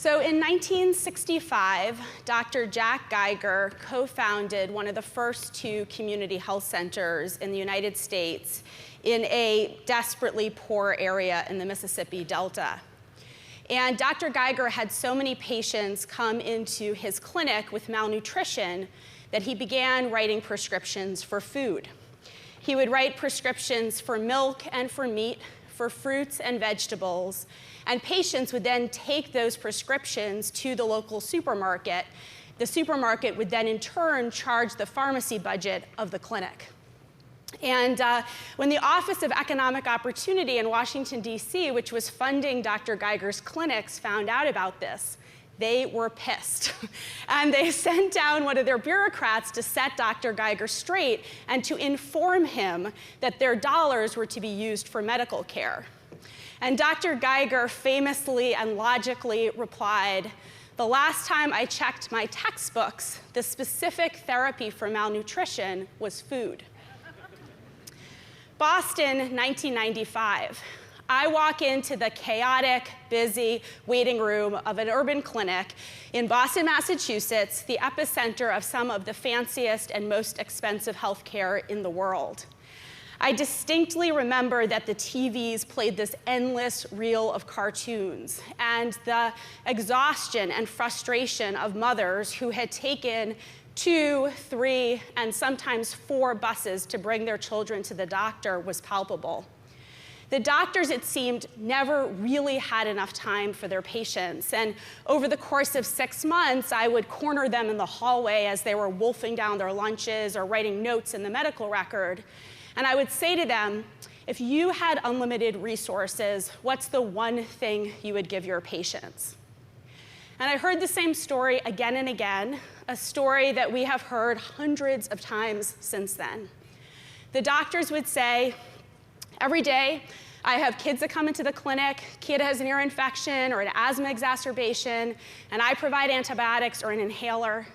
So in 1965, Dr. Jack Geiger co-founded one of the first two community health centers in the United States in a desperately poor area in the Mississippi Delta. And Dr. Geiger had so many patients come into his clinic with malnutrition that he began writing prescriptions for food. He would write prescriptions for milk and for meat, for fruits and vegetables, and patients would then take those prescriptions to the local supermarket. The supermarket would then in turn charge the pharmacy budget of the clinic. And when the Office of Economic Opportunity in Washington, D.C., which was funding Dr. Geiger's clinics, found out about this, they were pissed. And they sent down one of their bureaucrats to set Dr. Geiger straight and to inform him that their dollars were to be used for medical care. And Dr. Geiger famously and logically replied, "The last time I checked my textbooks, the specific therapy for malnutrition was food." Boston, 1995. I walk into the chaotic, busy waiting room of an urban clinic in Boston, Massachusetts, the epicenter of some of the fanciest and most expensive healthcare in the world. I distinctly remember that the TVs played this endless reel of cartoons, and the exhaustion and frustration of mothers who had taken 2, 3, and sometimes 4 buses to bring their children to the doctor was palpable. The doctors, it seemed, never really had enough time for their patients. And over the course of 6 months, I would corner them in the hallway as they were wolfing down their lunches or writing notes in the medical record. And I would say to them, if you had unlimited resources, what's the one thing you would give your patients? And I heard the same story again and again, a story that we have heard hundreds of times since then. The doctors would say, every day, I have kids that come into the clinic, kid has an ear infection or an asthma exacerbation, and I provide antibiotics or an inhaler.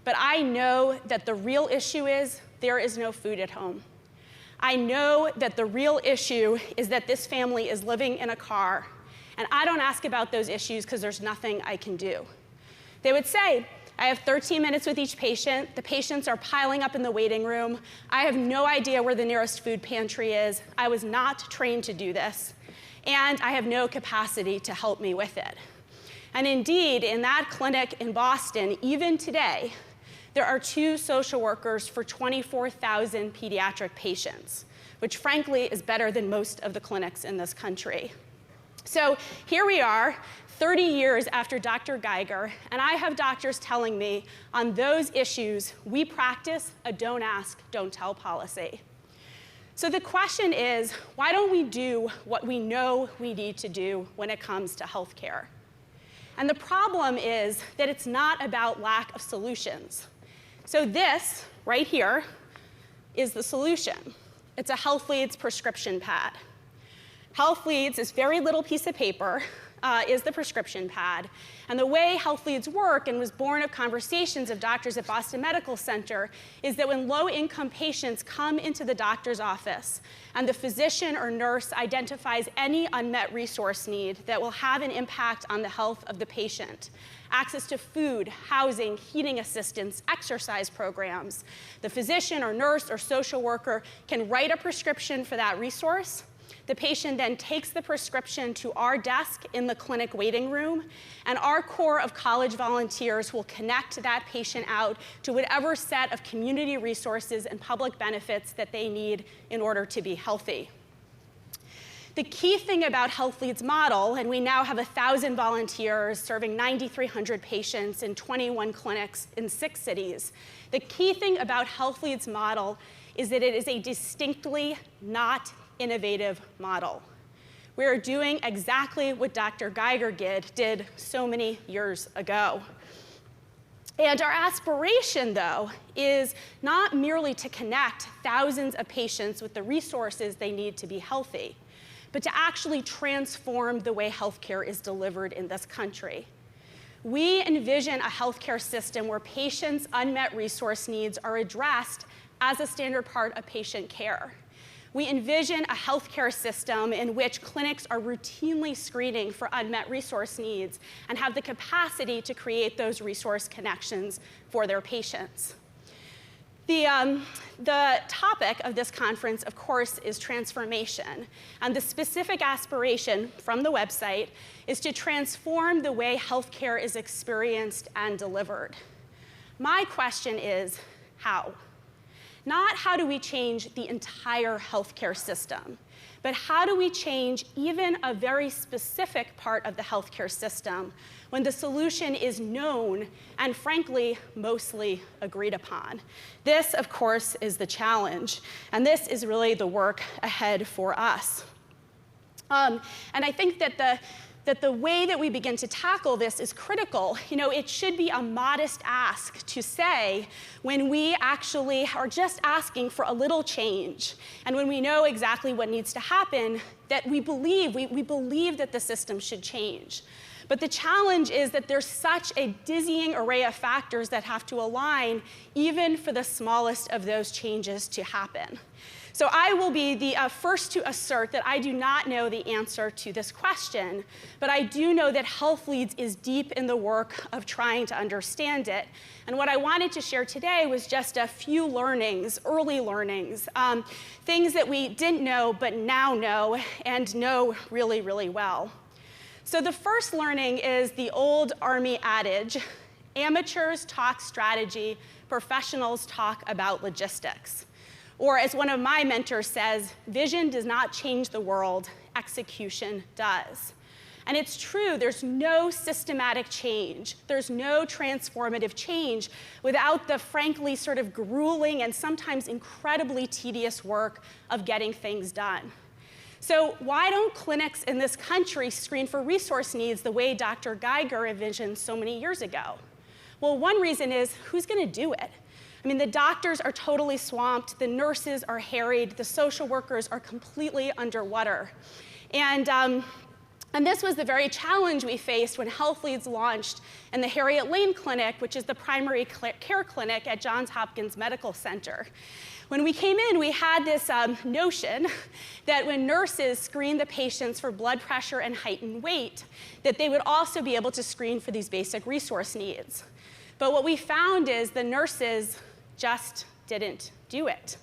But I know that the real issue is there is no food at home. I know that the real issue is that this family is living in a car, and I don't ask about those issues because there's nothing I can do. They would say, I have 13 minutes with each patient. The patients are piling up in the waiting room. I have no idea where the nearest food pantry is. I was not trained to do this, and I have no capacity to help me with it. And indeed, in that clinic in Boston, even today, there are 2 social workers for 24,000 pediatric patients, which frankly is better than most of the clinics in this country. So here we are, 30 years after Dr. Geiger, and I have doctors telling me on those issues, we practice a don't ask, don't tell policy. So the question is, why don't we do what we know we need to do when it comes to healthcare? And the problem is that it's not about lack of solutions. So this, right here, is the solution. It's a Health Leads prescription pad. Health Leads, this very little piece of paper, is the prescription pad. And the way Health Leads work, and was born of conversations of doctors at Boston Medical Center, is that when low-income patients come into the doctor's office and the physician or nurse identifies any unmet resource need that will have an impact on the health of the patient, access to food, housing, heating assistance, exercise programs, the physician or nurse or social worker can write a prescription for that resource. The patient then takes the prescription to our desk in the clinic waiting room, and our core of college volunteers will connect that patient out to whatever set of community resources and public benefits that they need in order to be healthy. The key thing about Health Leads model, and we now have 1,000 volunteers serving 9,300 patients in 21 clinics in 6 cities. The key thing about Health Leads model is that it is a distinctly not innovative model. We are doing exactly what Dr. Geiger did so many years ago. And our aspiration, though, is not merely to connect thousands of patients with the resources they need to be healthy, but to actually transform the way healthcare is delivered in this country. We envision a healthcare system where patients' unmet resource needs are addressed as a standard part of patient care, we envision a healthcare system in which clinics are routinely screening for unmet resource needs and have the capacity to create those resource connections for their patients. The topic of this conference, of course, is transformation. And the specific aspiration from the website is to transform the way healthcare is experienced and delivered. My question is, how? Not how do we change the entire healthcare system, but how do we change even a very specific part of the healthcare system when the solution is known and, frankly, mostly agreed upon? This, of course, is the challenge, and this is really the work ahead for us. And I think that the way that we begin to tackle this is critical. You know, it should be a modest ask to say when we actually are just asking for a little change, and when we know exactly what needs to happen, that we believe that the system should change. But the challenge is that there's such a dizzying array of factors that have to align even for the smallest of those changes to happen. So I will be the first to assert that I do not know the answer to this question, but I do know that Health Leads is deep in the work of trying to understand it. And what I wanted to share today was just a few learnings, early learnings, things that we didn't know but now know and know really, really well. So the first learning is the old Army adage, amateurs talk strategy, professionals talk about logistics. Or as one of my mentors says, vision does not change the world, execution does. And it's true, there's no systematic change, there's no transformative change without the frankly sort of grueling and sometimes incredibly tedious work of getting things done. So why don't clinics in this country screen for resource needs the way Dr. Geiger envisioned so many years ago? Well, one reason is, who's going to do it? I mean, the doctors are totally swamped, the nurses are harried, the social workers are completely underwater. And this was the very challenge we faced when Health Leads launched in the Harriet Lane Clinic, which is the primary care clinic at Johns Hopkins Medical Center. When we came in, we had this notion that when nurses screen the patients for blood pressure and height and weight, that they would also be able to screen for these basic resource needs. But what we found is the nurses just didn't do it.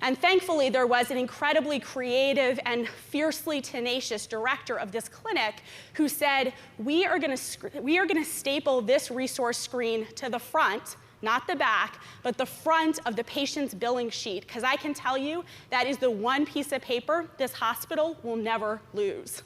And thankfully, there was an incredibly creative and fiercely tenacious director of this clinic who said, we are going to staple this resource screen to the front, not the back, but the front of the patient's billing sheet, because I can tell you that is the one piece of paper this hospital will never lose.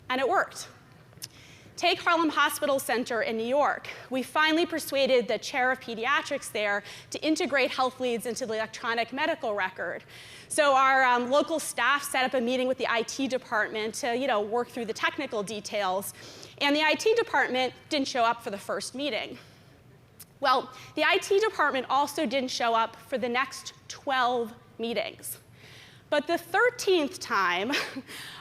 And it worked. Take Harlem Hospital Center in New York. We finally persuaded the chair of pediatrics there to integrate Health Leads into the electronic medical record. So our local staff set up a meeting with the IT department to work through the technical details. And the IT department didn't show up for the first meeting. Well, the IT department also didn't show up for the next 12 meetings. But the 13th time,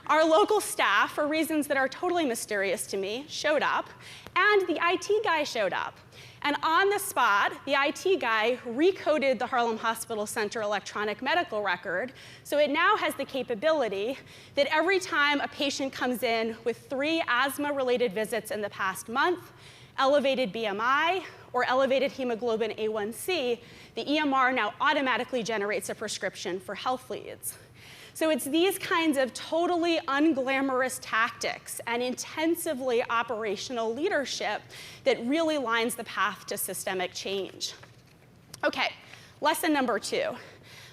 our local staff, for reasons that are totally mysterious to me, showed up, and the IT guy showed up. And on the spot, the IT guy recoded the Harlem Hospital Center electronic medical record, so it now has the capability that every time a patient comes in with 3 asthma-related visits in the past month, elevated BMI, or elevated hemoglobin A1C, the EMR now automatically generates a prescription for Health Leads. So it's these kinds of totally unglamorous tactics and intensively operational leadership that really lines the path to systemic change. Okay, lesson number 2.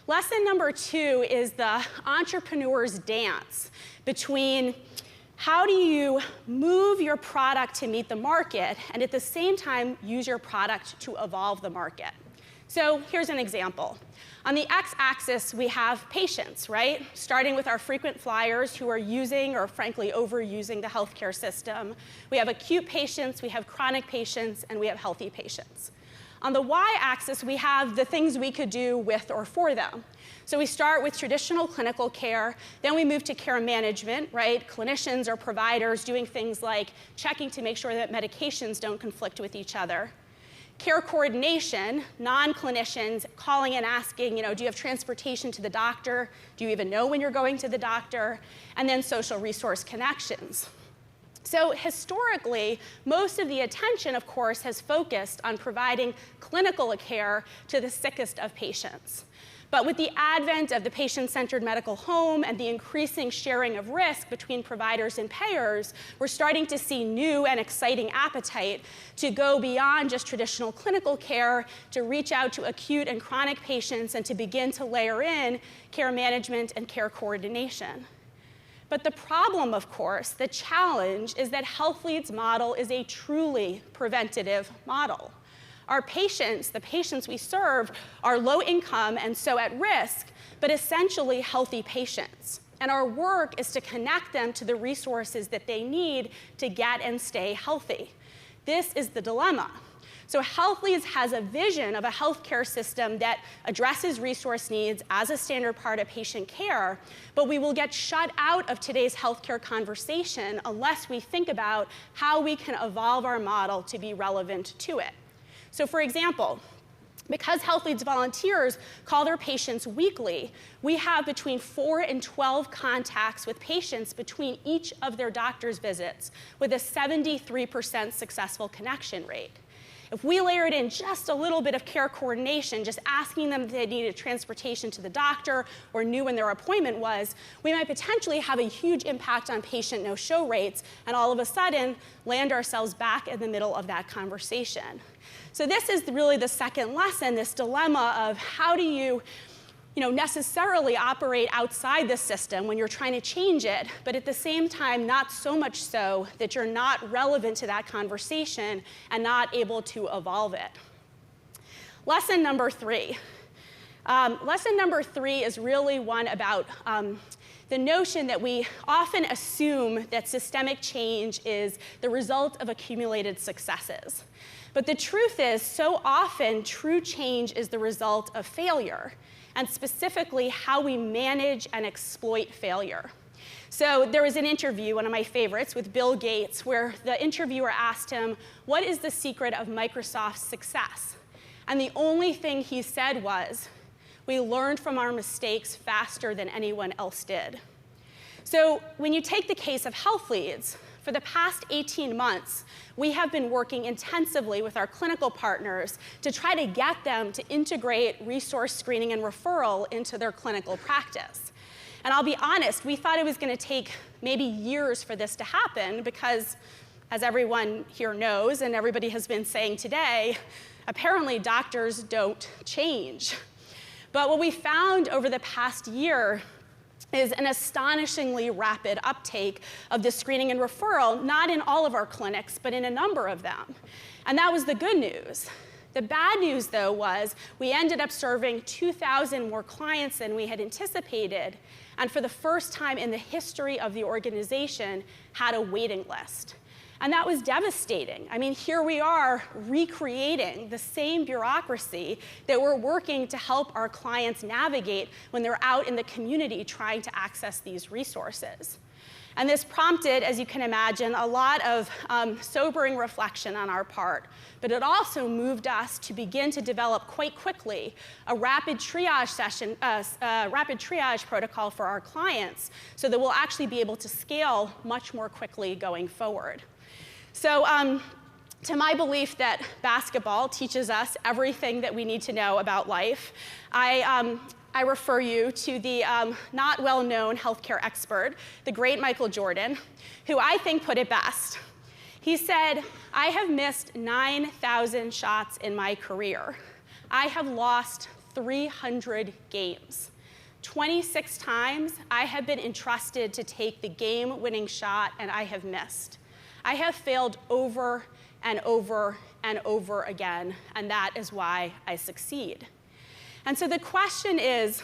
Lesson number 2 is the entrepreneur's dance between how do you move your product to meet the market and at the same time use your product to evolve the market? So here's an example. On the x-axis, we have patients, right? Starting with our frequent flyers who are using or frankly overusing the healthcare system. We have acute patients, we have chronic patients, and we have healthy patients. On the y-axis, we have the things we could do with or for them. So we start with traditional clinical care, then we move to care management, right? Clinicians or providers doing things like checking to make sure that medications don't conflict with each other. care coordination, non-clinicians calling and asking, do you have transportation to the doctor? Do you even know when you're going to the doctor? And then social resource connections. So historically, most of the attention, of course, has focused on providing clinical care to the sickest of patients. But with the advent of the patient-centered medical home and the increasing sharing of risk between providers and payers, we're starting to see new and exciting appetite to go beyond just traditional clinical care, to reach out to acute and chronic patients, and to begin to layer in care management and care coordination. But the problem, of course, the challenge, is that HealthLead's model is a truly preventative model. Our patients, the patients we serve, are low income and so at risk, but essentially healthy patients. And our work is to connect them to the resources that they need to get and stay healthy. This is the dilemma. So HealthLeads has a vision of a healthcare system that addresses resource needs as a standard part of patient care, but we will get shut out of today's healthcare conversation unless we think about how we can evolve our model to be relevant to it. So for example, because HealthLeads volunteers call their patients weekly, we have between 4 and 12 contacts with patients between each of their doctor's visits, with a 73% successful connection rate. If we layered in just a little bit of care coordination, just asking them if they needed transportation to the doctor or knew when their appointment was, we might potentially have a huge impact on patient no-show rates, and all of a sudden land ourselves back in the middle of that conversation. So this is really the second lesson, this dilemma of how do you necessarily operate outside the system when you're trying to change it, but at the same time, not so much so that you're not relevant to that conversation and not able to evolve it. Lesson number 3. Lesson number 3 is really one about the notion that we often assume that systemic change is the result of accumulated successes. But the truth is, so often, true change is the result of failure, and specifically how we manage and exploit failure. So there was an interview, one of my favorites, with Bill Gates, where the interviewer asked him, what is the secret of Microsoft's success? And the only thing he said was, we learned from our mistakes faster than anyone else did. So when you take the case of HealthLeads, for the past 18 months, we have been working intensively with our clinical partners to try to get them to integrate resource screening and referral into their clinical practice. And I'll be honest, we thought it was going to take maybe years for this to happen because, as everyone here knows and everybody has been saying today, apparently doctors don't change. But what we found over the past year is an astonishingly rapid uptake of the screening and referral, not in all of our clinics, but in a number of them. And that was the good news. The bad news, though, was we ended up serving 2,000 more clients than we had anticipated, and for the first time in the history of the organization, had a waiting list. And that was devastating. I mean, here we are recreating the same bureaucracy that we're working to help our clients navigate when they're out in the community trying to access these resources. And this prompted, as you can imagine, a lot of sobering reflection on our part. But it also moved us to begin to develop quite quickly a rapid triage protocol for our clients so that we'll actually be able to scale much more quickly going forward. So to my belief that basketball teaches us everything that we need to know about life, I refer you to the not well-known healthcare expert, the great Michael Jordan, who I think put it best. He said, I have missed 9,000 shots in my career. I have lost 300 games. 26 times I have been entrusted to take the game-winning shot, and I have missed. I have failed over and over and over again, and that is why I succeed. And so the question is,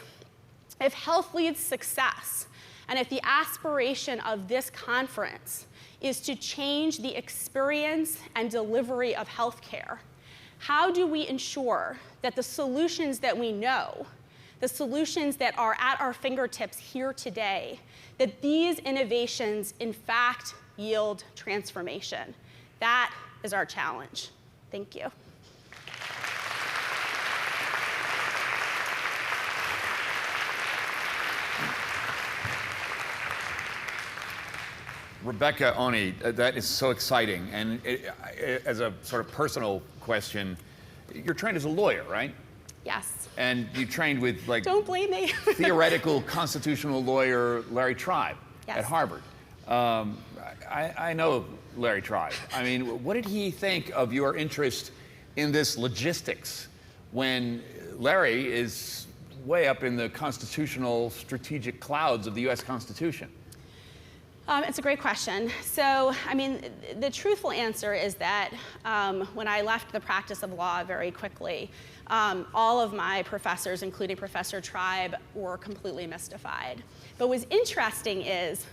if HealthLead's success and if the aspiration of this conference is to change the experience and delivery of healthcare, how do we ensure that the solutions that we know, the solutions that are at our fingertips here today, that these innovations in fact yield transformation? That is our challenge. Thank you. Rebecca, Onie, that is so exciting. And as a sort of personal question, you're trained as a lawyer, right? Yes. And you trained with, like, don't blame me. theoretical constitutional lawyer Larry Tribe at Harvard. I know Larry Tribe. I mean, what did he think of your interest in this logistics when Larry is way up in the constitutional strategic clouds of the U.S. Constitution? It's a great question. So, I mean, the truthful answer is that when I left the practice of law very quickly, all of my professors, including Professor Tribe, were completely mystified. But what's interesting is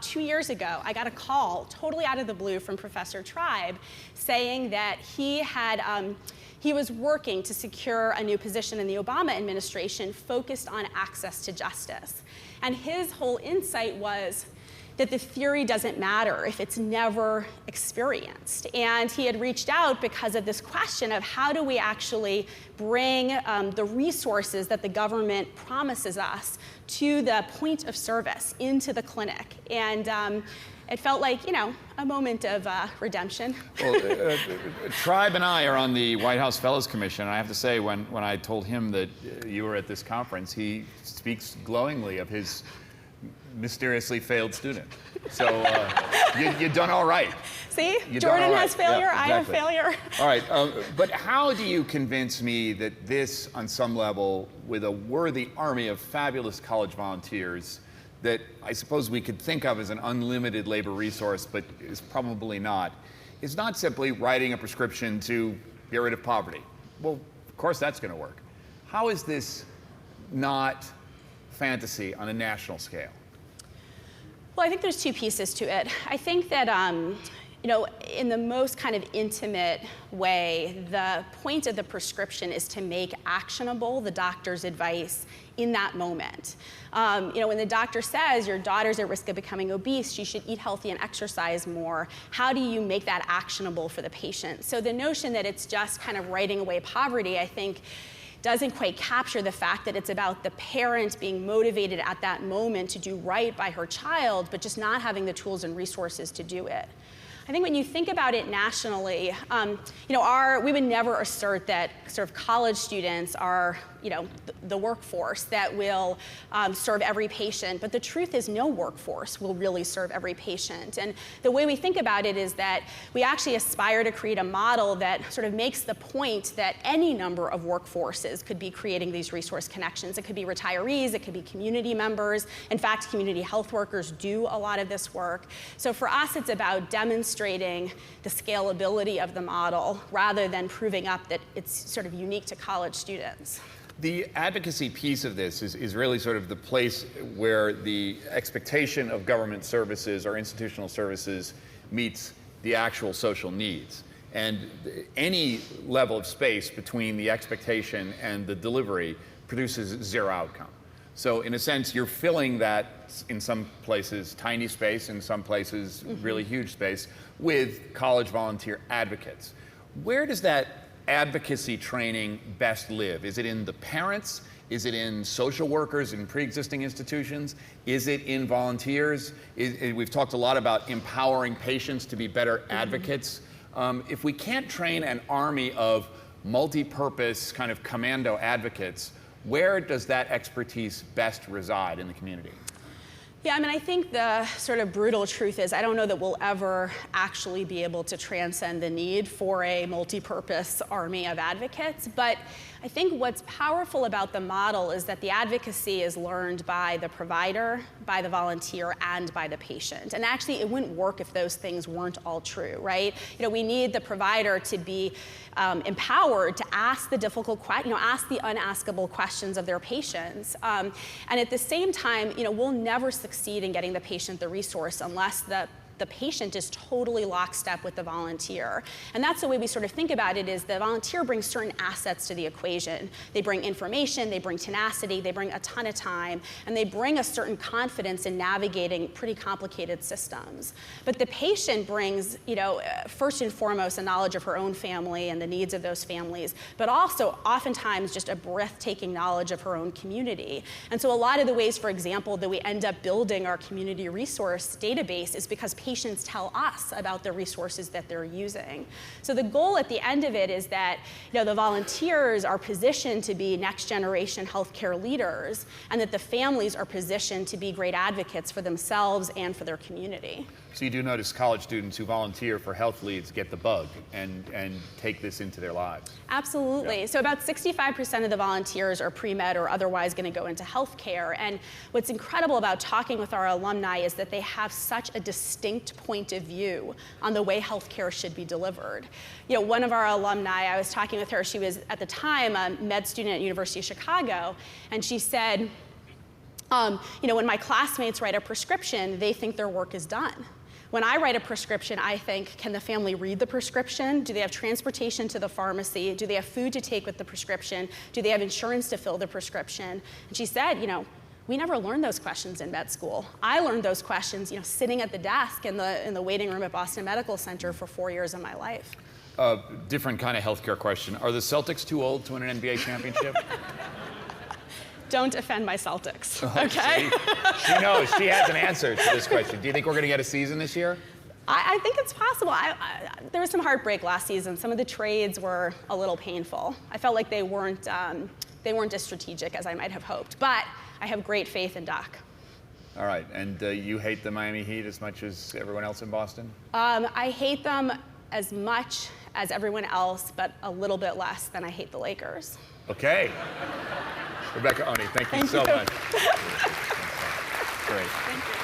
2 years ago, I got a call totally out of the blue from Professor Tribe saying that he was working to secure a new position in the Obama administration focused on access to justice. And his whole insight was that the theory doesn't matter if it's never experienced. And he had reached out because of this question of how do we actually bring the resources that the government promises us to the point of service into the clinic. And it felt like, you know, a moment of redemption. Well, Tribe and I are on the White House Fellows Commission, and I have to say, when I told him that you were at this conference, he speaks glowingly of his mysteriously failed student. So you've done all right. See, Jordan has failure, yeah, exactly. I have failure. All right, but how do you convince me that this, on some level, with a worthy army of fabulous college volunteers, that I suppose we could think of as an unlimited labor resource, but is probably not, is not simply writing a prescription to get rid of poverty? Well, of course that's going to work. How is this not fantasy on a national scale? Well, I think there's two pieces to it. I think that, you know, in the most kind of intimate way, the point of the prescription is to make actionable the doctor's advice in that moment. You know, when the doctor says your daughter's at risk of becoming obese, she should eat healthy and exercise more, how do you make that actionable for the patient? So the notion that it's just kind of writing away poverty, I think, doesn't quite capture the fact that it's about the parent being motivated at that moment to do right by her child, but just not having the tools and resources to do it. I think when you think about it nationally, you know, we would never assert that sort of college students are, you know, the workforce that will serve every patient. But the truth is no workforce will really serve every patient. And the way we think about it is that we actually aspire to create a model that sort of makes the point that any number of workforces could be creating these resource connections. It could be retirees, it could be community members. In fact, community health workers do a lot of this work. So for us, it's about demonstrating the scalability of the model rather than proving up that it's sort of unique to college students. The advocacy piece of this is really sort of the place where the expectation of government services or institutional services meets the actual social needs. And any level of space between the expectation and the delivery produces zero outcome. So in a sense, you're filling that, in some places, tiny space, in some places, really huge space, with college volunteer advocates. Where does that advocacy training best live? Is it in the parents? Is it in social workers in pre-existing institutions? Is it in volunteers? We've talked a lot about empowering patients to be better advocates. If we can't train an army of multi-purpose kind of commando advocates, where does that expertise best reside in the community? Yeah, I mean, I think the sort of brutal truth is I don't know that we'll ever actually be able to transcend the need for a multi-purpose army of advocates. But I think what's powerful about the model is that the advocacy is learned by the provider, by the volunteer, and by the patient. And actually, it wouldn't work if those things weren't all true, right? You know, we need the provider to be empowered to ask the difficult questions, ask the unaskable questions of their patients. And at the same time, we'll never succeed in getting the patient the resource unless the patient is totally lockstep with the volunteer. And that's the way we sort of think about it, is the volunteer brings certain assets to the equation. They bring information, they bring tenacity, they bring a ton of time, and they bring a certain confidence in navigating pretty complicated systems. But the patient brings, first and foremost, a knowledge of her own family and the needs of those families, but also oftentimes just a breathtaking knowledge of her own community. And so a lot of the ways, for example, that we end up building our community resource database is because patients tell us about the resources that they're using. So the goal at the end of it is that the volunteers are positioned to be next generation healthcare leaders, and that the families are positioned to be great advocates for themselves and for their community. So you do notice college students who volunteer for health leads get the bug and take this into their lives. Absolutely. Yeah. So about 65% of the volunteers are pre-med or otherwise going to go into healthcare. And what's incredible about talking with our alumni is that they have such a distinct point of view on the way healthcare should be delivered. One of our alumni, I was talking with her, she was at the time a med student at University of Chicago, and she said, when my classmates write a prescription, they think their work is done. When I write a prescription, I think, can the family read the prescription? Do they have transportation to the pharmacy? Do they have food to take with the prescription? Do they have insurance to fill the prescription? And she said, we never learned those questions in med school. I learned those questions, sitting at the desk in the waiting room at Boston Medical Center for 4 years of my life. Different kind of healthcare question. Are the Celtics too old to win an NBA championship? Don't offend my Celtics, okay? She knows. She has an answer to this question. Do you think we're going to get a season this year? I think it's possible. There was some heartbreak last season. Some of the trades were a little painful. I felt like they weren't as strategic as I might have hoped. But I have great faith in Doc. All right. And you hate the Miami Heat as much as everyone else in Boston? I hate them as much as everyone else, but a little bit less than I hate the Lakers. Okay. Rebecca Onie, thank you so much. Great. Thank you.